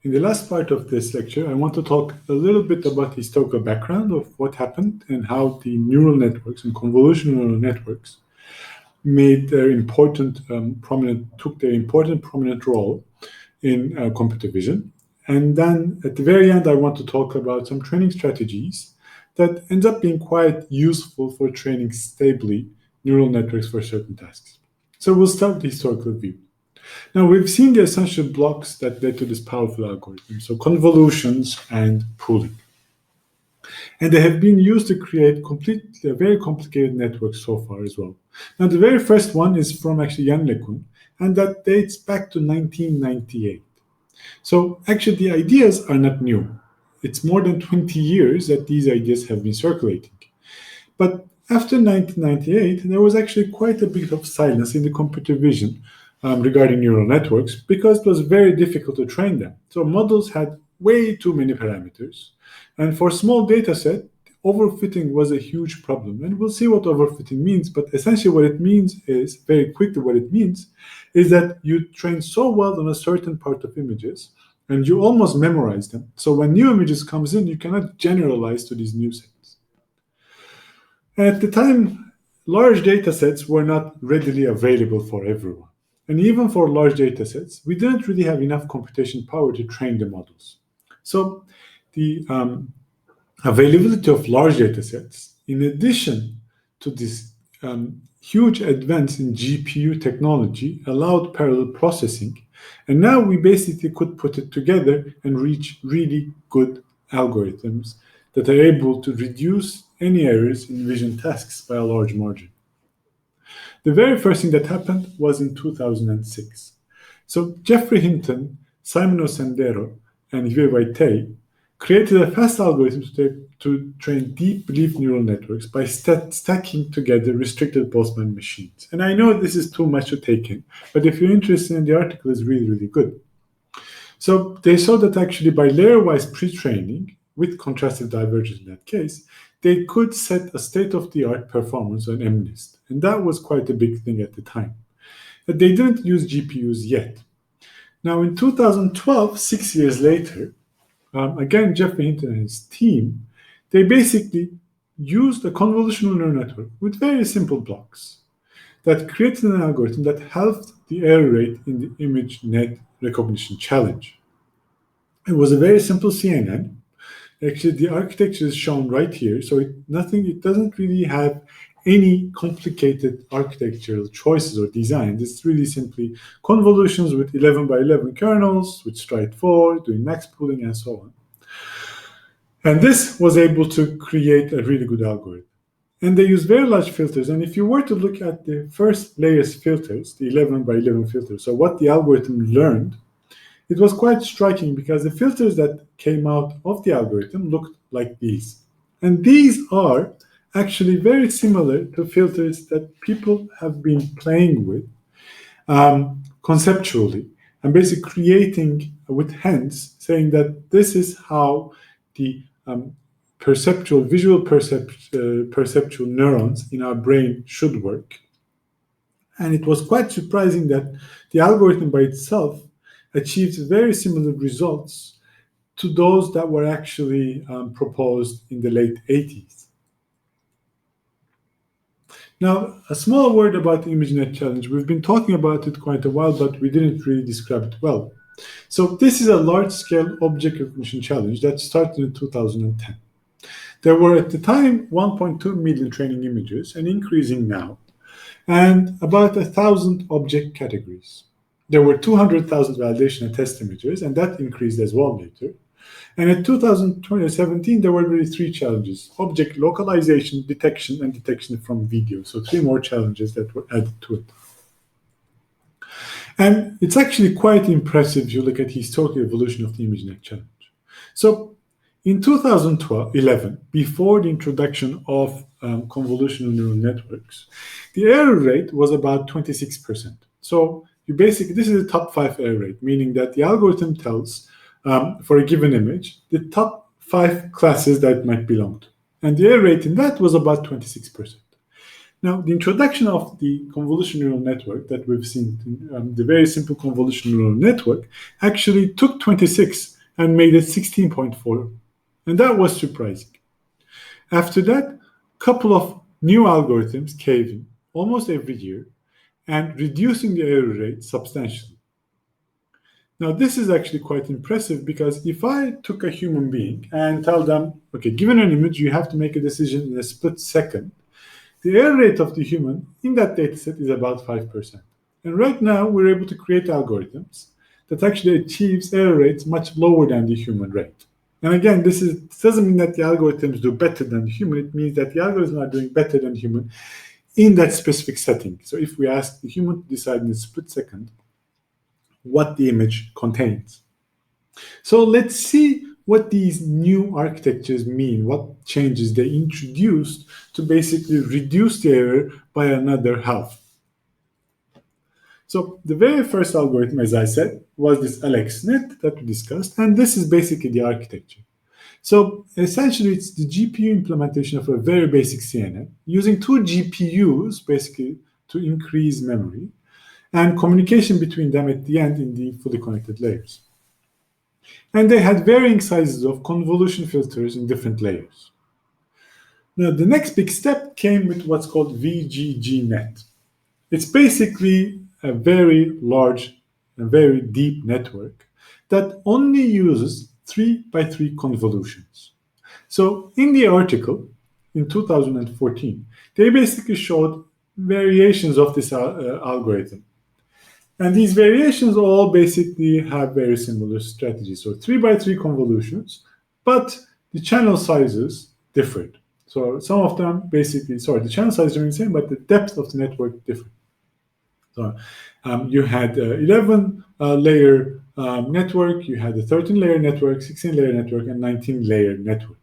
In the last part of this lecture, I want to talk a little bit about the historical background of what happened and how the neural networks and convolutional neural networks made their took their important prominent role in computer vision. And then at the very end, I want to talk about some training strategies that end up being quite useful for training stably neural networks for certain tasks. So we'll start with the historical view. Now, we've seen the essential blocks that led to this powerful algorithm, so convolutions and pooling. And they have been used to create very complicated networks so far as well. Now, the very first one is from actually Jan LeCun, and that dates back to 1998. So actually, the ideas are not new. It's more than 20 years that these ideas have been circulating. But after 1998, there was actually quite a bit of silence in the computer vision regarding neural networks because it was very difficult to train them. So models had way too many parameters. And for small data set, overfitting was a huge problem. And we'll see what overfitting means, but essentially what it means is, very quickly what it means, is that you train so well on a certain part of images and you almost memorize them. So when new images comes in, you cannot generalize to these new sets. At the time, large data sets were not readily available for everyone. And even for large data sets, we didn't really have enough computation power to train the models. So the availability of large data sets, in addition to this huge advance in GPU technology, allowed parallel processing. And now we basically could put it together and reach really good algorithms that are able to reduce any errors in vision tasks by a large margin. The very first thing that happened was in 2006. So Geoffrey Hinton, Simon Sendero, and Yue Wei-Tei created a fast algorithm to train deep belief neural networks by stacking together restricted Boltzmann machines. And I know this is too much to take in, but if you're interested in the article, it's really, really good. So they saw that actually by layer-wise pre-training, with contrastive divergence in that case, they could set a state-of-the-art performance on MNIST. And that was quite a big thing at the time. But they didn't use GPUs yet. Now in 2012, 6 years later, again, Geoffrey Hinton and his team, they basically used a convolutional neural network with very simple blocks that created an algorithm that halved the error rate in the ImageNet recognition challenge. It was a very simple CNN. Actually, the architecture is shown right here, so it doesn't really have any complicated architectural choices or designs. It's really simply convolutions with 11 by 11 kernels, with stride 4, doing max pooling, and so on. And this was able to create a really good algorithm. And they use very large filters. And if you were to look at the first layer's filters, the 11 by 11 filters, so what the algorithm learned, it was quite striking because the filters that came out of the algorithm looked like these. And these are actually very similar to filters that people have been playing with conceptually and basically creating with hands, saying that this is how the visual perceptual neurons in our brain should work. And it was quite surprising that the algorithm by itself achieves very similar results to those that were actually proposed in the late 80s. Now, a small word about the ImageNet challenge. We've been talking about it quite a while, but we didn't really describe it well. So this is a large-scale object recognition challenge that started in 2010. There were at the time 1.2 million training images, and increasing now, and about 1,000 object categories. There were 200,000 validation and test images, and that increased as well later. And in 2017, there were really 3 challenges: object localization, detection, and detection from video. So 3 more challenges that were added to it. And it's actually quite impressive if you look at the historical evolution of the ImageNet challenge. So in 2011, before the introduction of convolutional neural networks, the error rate was about 26%. So this is a top 5 error rate, meaning that the algorithm tells, for a given image, the top 5 classes that it might belong to. And the error rate in that was about 26%. Now, the introduction of the convolutional neural network that we've seen, the very simple convolutional neural network, actually took 26 and made it 16.4. And that was surprising. After that, a couple of new algorithms came in almost every year and reducing the error rate substantially. Now, this is actually quite impressive because if I took a human being and tell them, okay, given an image, you have to make a decision in a split second, the error rate of the human in that dataset is about 5%. And right now, we're able to create algorithms that actually achieves error rates much lower than the human rate. And again, this doesn't mean that the algorithms do better than the human. It means that the algorithms are doing better than the human in that specific setting. So if we ask the human to decide in a split second what the image contains. So let's see what these new architectures mean, what changes they introduced to basically reduce the error by another half. So the very first algorithm, as I said, was this AlexNet that we discussed, and this is basically the architecture. So essentially, it's the GPU implementation of a very basic CNN using two GPUs basically to increase memory and communication between them at the end in the fully connected layers. And they had varying sizes of convolution filters in different layers. Now, the next big step came with what's called VGGNet. It's basically a very large and very deep network that only uses 3x3 convolutions. So in the article in 2014, they basically showed variations of this algorithm. And these variations all basically have very similar strategies. So 3x3 convolutions, but the channel sizes differed. So some of them basically, the channel sizes remain the same, but the depth of the network differed. So you had 11 layer network, you had a 13 layer network, 16 layer network, and 19 layer network.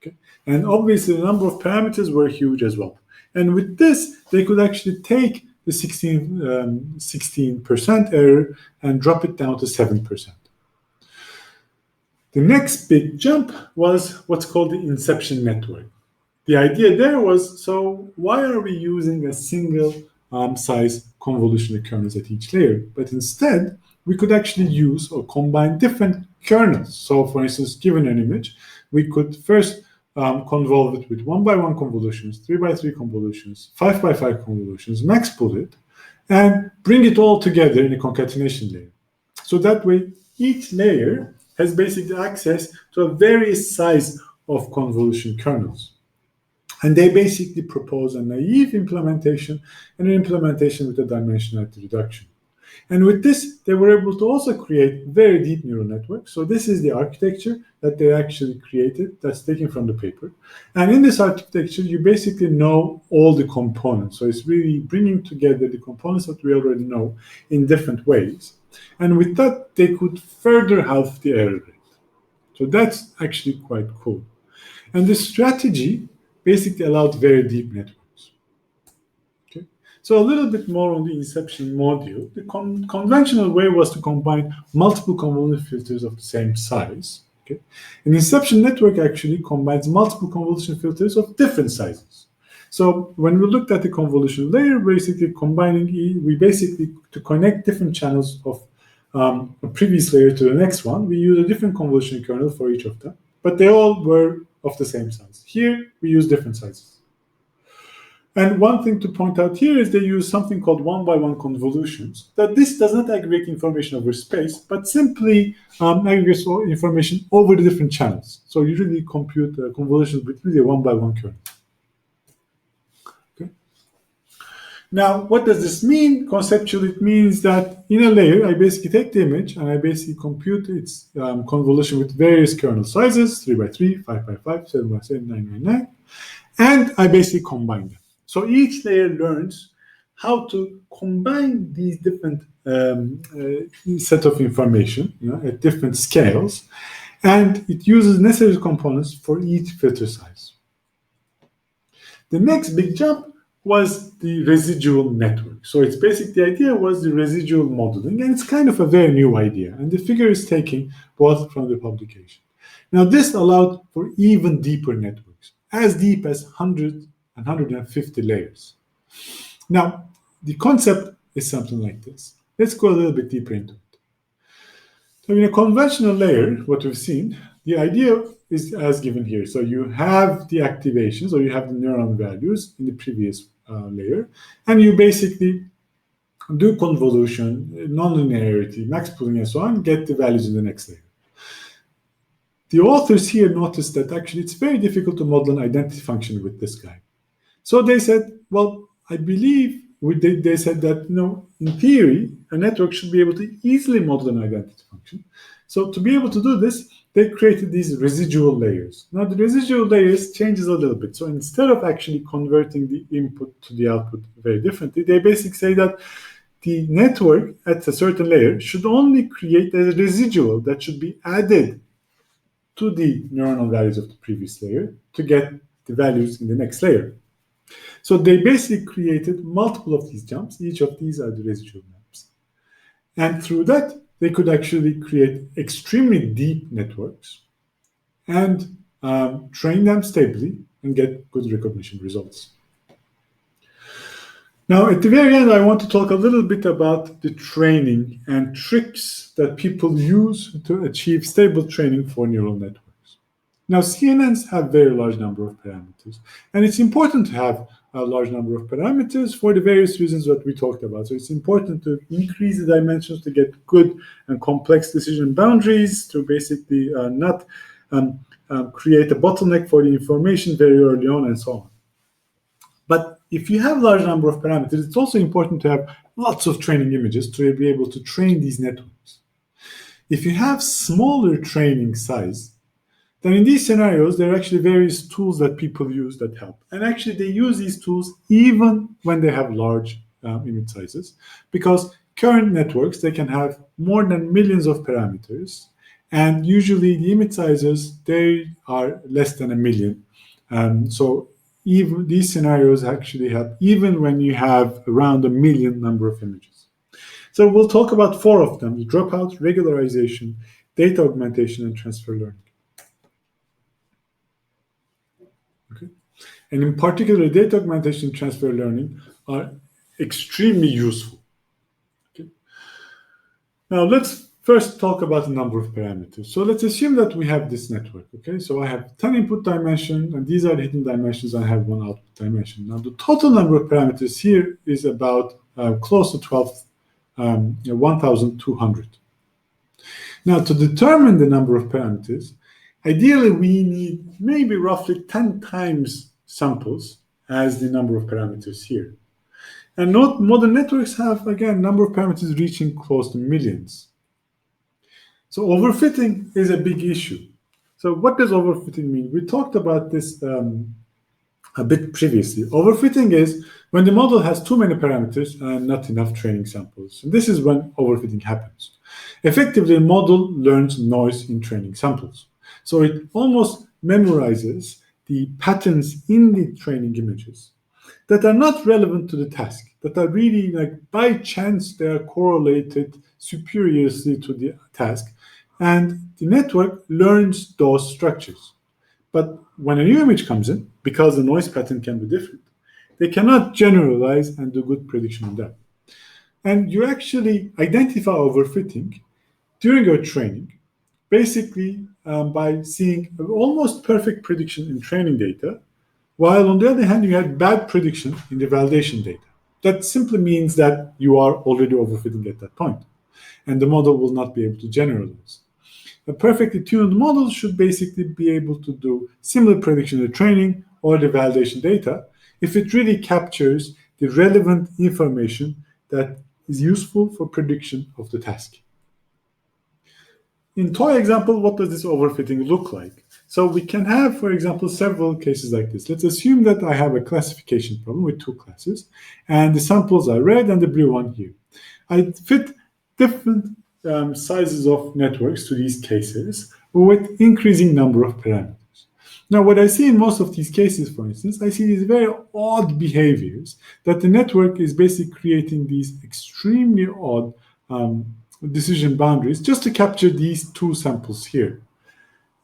Okay? And obviously the number of parameters were huge as well. And with this, they could actually take the 16% error and drop it down to 7%. The next big jump was what's called the inception network. The idea there was, so why are we using a single size convolutional kernels at each layer? But instead, we could actually use or combine different kernels. So for instance, given an image, we could first convolve it with 1x1 convolutions, 3x3 convolutions, 5x5 convolutions, max pull it, and bring it all together in a concatenation layer. So that way, each layer has basically access to a various size of convolution kernels. And they basically propose a naive implementation and an implementation with a dimensionality reduction. And with this, they were able to also create very deep neural networks. So this is the architecture that they actually created that's taken from the paper. And in this architecture, you basically know all the components. So it's really bringing together the components that we already know in different ways. And with that, they could further halve the error rate. So that's actually quite cool. And this strategy basically allowed very deep networks. Okay? So a little bit more on the inception module. The conventional way was to combine multiple convolution filters of the same size. Okay? An inception network actually combines multiple convolution filters of different sizes. So when we looked at the convolution layer, basically combining, we basically, to connect different channels of a previous layer to the next one, we use a different convolution kernel for each of them, but they all were of the same size. Here, we use different sizes. And one thing to point out here is they use something called 1x1 convolutions, that this does not aggregate information over space, but simply aggregates information over the different channels. So you really compute convolutions with really a 1x1 kernel. Okay. Now, what does this mean? Conceptually, it means that in a layer, I basically take the image and I basically compute its convolution with various kernel sizes, 3x3, 5x5, 7x7, 9x9, and I basically combine them. So each layer learns how to combine these different set of information at different scales, and it uses necessary components for each filter size. The next big jump was the residual network. So it's basically, the idea was the residual modeling, and it's kind of a very new idea, and the figure is taken both from the publication. Now this allowed for even deeper networks, as deep as 100 and 150 layers. Now, the concept is something like this. Let's go a little bit deeper into it. So in a conventional layer, what we've seen, the idea is as given here. So you have the activations, or you have the neuron values in the previous layer, and you basically do convolution, nonlinearity, max pooling, and so on, get the values in the next layer. The authors here noticed that actually it's very difficult to model an identity function with this guy. So they said, well, I believe they said that, in theory, a network should be able to easily model an identity function. So to be able to do this, they created these residual layers. Now the residual layers changes a little bit. So instead of actually converting the input to the output very differently, they basically say that the network at a certain layer should only create a residual that should be added to the neuronal values of the previous layer to get the values in the next layer. So they basically created multiple of these jumps. Each of these are the residual maps. And through that, they could actually create extremely deep networks and train them stably and get good recognition results. Now, at the very end, I want to talk a little bit about the training and tricks that people use to achieve stable training for neural networks. Now, CNNs have very large number of parameters, and it's important to have a large number of parameters for the various reasons that we talked about. So it's important to increase the dimensions to get good and complex decision boundaries, to basically not create a bottleneck for the information very early on, and so on. But if you have a large number of parameters, it's also important to have lots of training images to be able to train these networks. If you have smaller training size, then in these scenarios, there are actually various tools that people use that help. And actually, they use these tools even when they have large image sizes, because current networks, they can have more than millions of parameters. And usually, the image sizes, they are less than 1 million. So even these scenarios actually help, even when you have around 1 million number of images. So we'll talk about 4 of them: the dropout, regularization, data augmentation, and transfer learning. Okay. And in particular, data augmentation and transfer learning are extremely useful. Okay. Now let's first talk about the number of parameters. So let's assume that we have this network. Okay, so I have 10 input dimensions, and these are the hidden dimensions. I have 1 output dimension. Now the total number of parameters here is about close to 1,200. Now to determine the number of parameters, ideally, we need maybe roughly 10 times samples as the number of parameters here. And modern networks have, again, number of parameters reaching close to millions. So overfitting is a big issue. So what does overfitting mean? We talked about this a bit previously. Overfitting is when the model has too many parameters and not enough training samples. And this is when overfitting happens. Effectively, the model learns noise in training samples. So it almost memorizes the patterns in the training images that are not relevant to the task, that are really like by chance they are correlated superiorly to the task, and the network learns those structures. But when a new image comes in, because the noise pattern can be different, they cannot generalize and do good prediction on that. And you actually identify overfitting during your training, basically by seeing almost perfect prediction in training data, while on the other hand, you had bad prediction in the validation data. That simply means that you are already overfitting at that point, and the model will not be able to generalize. A perfectly tuned model should basically be able to do similar prediction in the training or the validation data if it really captures the relevant information that is useful for prediction of the task. In toy example, what does this overfitting look like? So we can have, for example, several cases like this. Let's assume that I have a classification problem with 2 classes, and the samples are red and the blue one here. I fit different sizes of networks to these cases with increasing number of parameters. Now, what I see in most of these cases, for instance, I see these very odd behaviors that the network is basically creating these extremely odd decision boundaries just to capture these 2 samples here.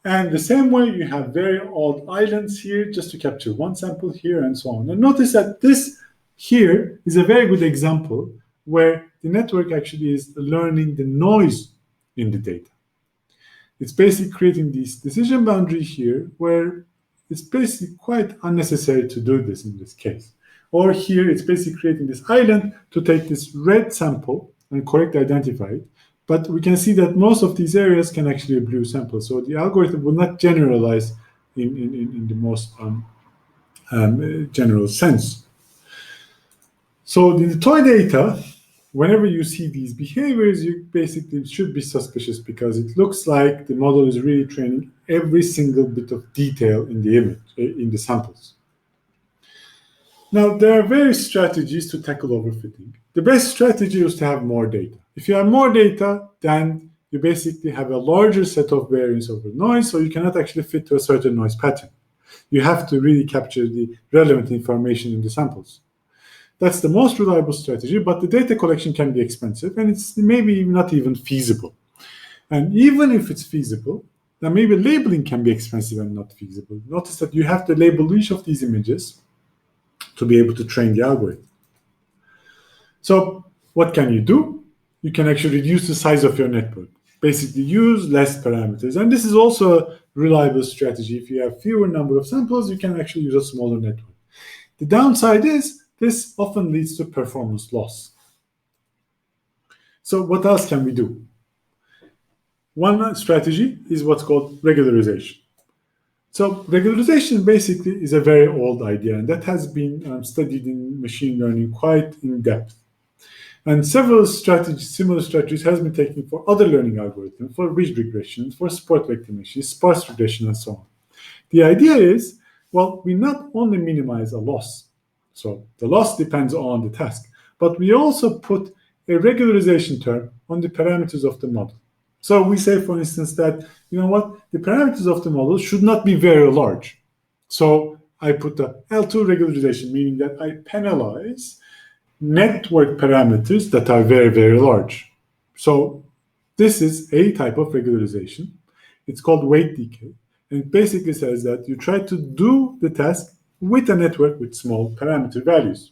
And the same way, you have very odd islands here just to capture 1 sample here and so on. And notice that this Here is a very good example where the network actually is learning the noise in the data. It's basically creating this decision boundary here where it's basically quite unnecessary to do this in this case. Or here it's basically creating this island to take this red sample and correctly identify it. But we can see that most of these areas can actually be blue samples. So the algorithm will not generalize in the most general sense. So in the toy data, whenever you see these behaviors, you basically should be suspicious because it looks like the model is really training every single bit of detail in the image, in the samples. Now, there are various strategies to tackle overfitting. The best strategy is to have more data. If you have more data, then you basically have a larger set of variance over noise, so you cannot actually fit to a certain noise pattern. You have to really capture the relevant information in the samples. That's the most reliable strategy, but the data collection can be expensive and it's maybe not even feasible. And even if it's feasible, then maybe labeling can be expensive and not feasible. Notice that you have to label each of these images to be able to train the algorithm. So what can you do? You can actually reduce the size of your network. Basically use less parameters. And this is also a reliable strategy. If you have fewer number of samples, you can actually use a smaller network. The downside is this often leads to performance loss. So what else can we do? One strategy is what's called regularization. So regularization basically is a very old idea, and that has been studied in machine learning quite in depth. And several strategies, similar strategies, has been taken for other learning algorithms, for ridge regression, for support vector machines, sparse regression, and so on. The idea is, well, we not only minimize a loss, so the loss depends on the task, but we also put a regularization term on the parameters of the model. So we say, for instance, that, you know what, the parameters of the model should not be very large. So I put the L2 regularization, meaning that I penalize network parameters that are very, very large. So this is a type of regularization. It's called weight decay. And it basically says that you try to do the task with a network with small parameter values.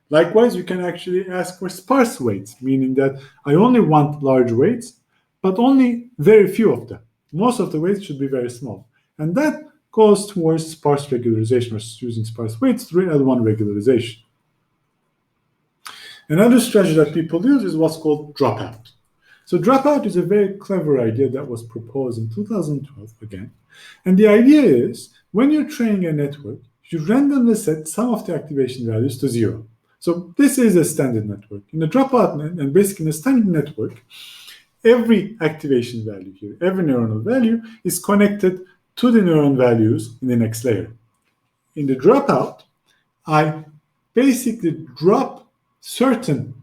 Likewise, you can actually ask for sparse weights, meaning that I only want large weights, but only very few of them. Most of the weights should be very small. And that goes towards sparse regularization, or using sparse weights through L1 regularization. Another strategy that people use is what's called dropout. So dropout is a very clever idea that was proposed in 2012 again. And the idea is, when you're training a network, you randomly set some of the activation values to 0. So this is a standard network. In a dropout, and basically in a standard network, every activation value here, every neuronal value is connected to the neuron values in the next layer. In the dropout, I basically drop certain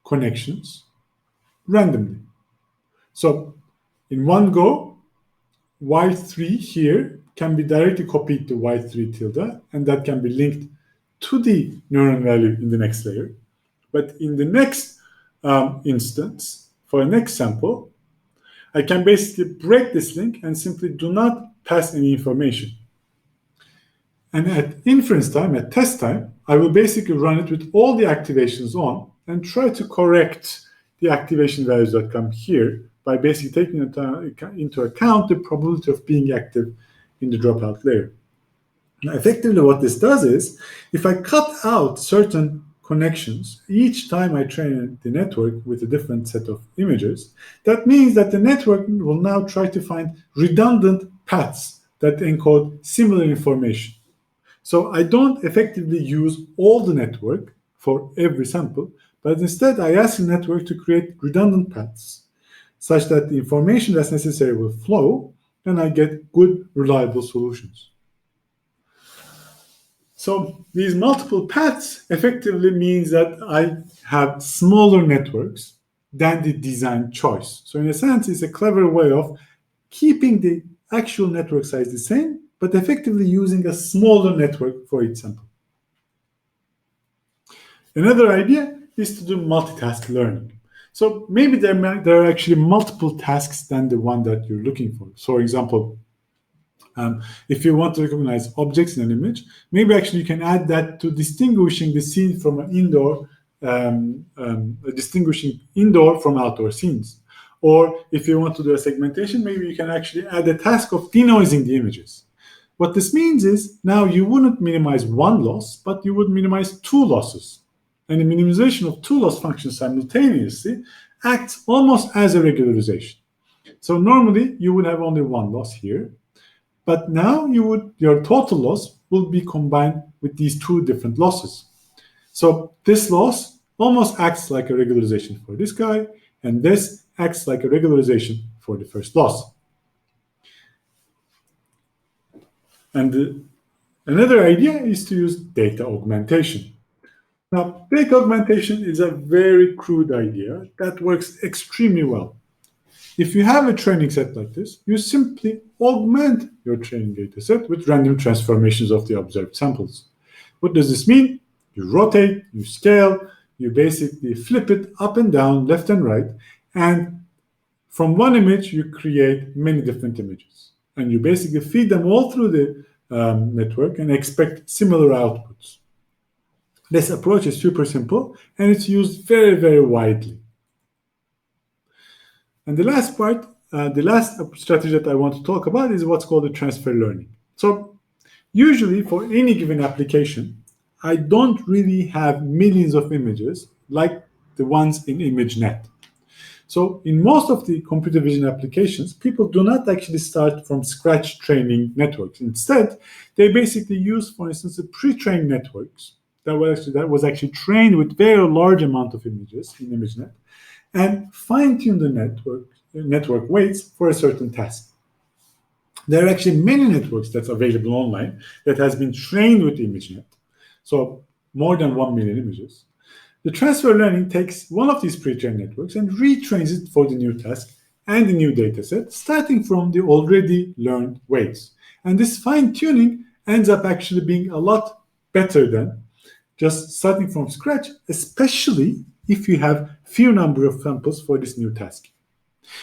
connections randomly. So in one go, Y3 here can be directly copied to Y3 tilde, and that can be linked to the neuron value in the next layer. But in the next instance, for a next sample, I can basically break this link and simply do not pass any information. And at inference time, at test time, I will basically run it with all the activations on and try to correct the activation values that come here by basically taking into account the probability of being active in the dropout layer. Now, effectively what this does is, if I cut out certain connections each time I train the network with a different set of images, that means that the network will now try to find redundant paths that encode similar information. So I don't effectively use all the network for every sample, but instead I ask the network to create redundant paths such that the information that's necessary will flow, and I get good, reliable solutions. So these multiple paths effectively means that I have smaller networks than the design choice. So in a sense, it's a clever way of keeping the actual network size the same, but effectively using a smaller network for each sample. Another idea is to do multitask learning. So maybe there are actually multiple tasks than the one that you're looking for. So for example, If you want to recognize objects in an image, maybe actually you can add that to distinguishing the scene from an indoor, distinguishing indoor from outdoor scenes. Or if you want to do a segmentation, maybe you can actually add a task of denoising the images. What this means is now you wouldn't minimize one loss, but you would minimize two losses. And the minimization of two loss functions simultaneously acts almost as a regularization. So normally you would have only one loss here, but now your total loss will be combined with these two different losses. So this loss almost acts like a regularization for this guy, and this acts like a regularization for the first loss. And another idea is to use data augmentation. Now, data augmentation is a very crude idea that works extremely well. If you have a training set like this, you simply augment your training data set with random transformations of the observed samples. What does this mean? You rotate, you scale, you basically flip it up and down, left and right, and from one image, you create many different images. And you basically feed them all through the network and expect similar outputs. This approach is super simple, and it's used very, very widely. And the last part, the last strategy that I want to talk about is what's called the transfer learning. So usually for any given application, I don't really have millions of images like the ones in ImageNet. So in most of the computer vision applications, people do not actually start from scratch training networks. Instead, they basically use, for instance, the pre-trained networks that was actually trained with very large amount of images in ImageNet, and fine-tune the network weights for a certain task. There are actually many networks that's available online that has been trained with ImageNet, so more than 1 million images. The transfer learning takes one of these pre-trained networks and retrains it for the new task and the new dataset, starting from the already learned weights. And this fine-tuning ends up actually being a lot better than just starting from scratch, especially if you have few number of samples for this new task.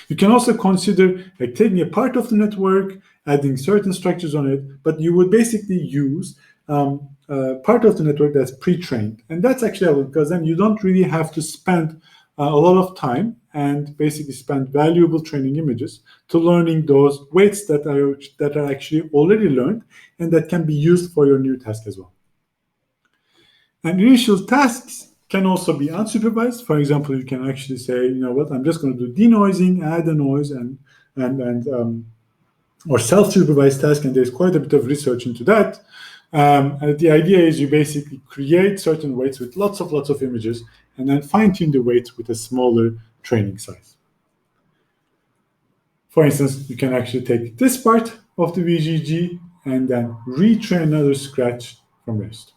You can also consider taking a part of the network, adding certain structures on it, but you would basically use part of the network that's pre-trained. And that's actually because then you don't really have to spend a lot of time and basically spend valuable training images to learning those weights that are actually already learned and that can be used for your new task as well. And initial tasks can also be unsupervised. For example, you can actually say, you know what, I'm just going to do denoising, add a noise, or self-supervised task, and there's quite a bit of research into that. And the idea is you basically create certain weights with lots of images, and then fine-tune the weights with a smaller training size. For instance, you can actually take this part of the VGG and then retrain another scratch from rest.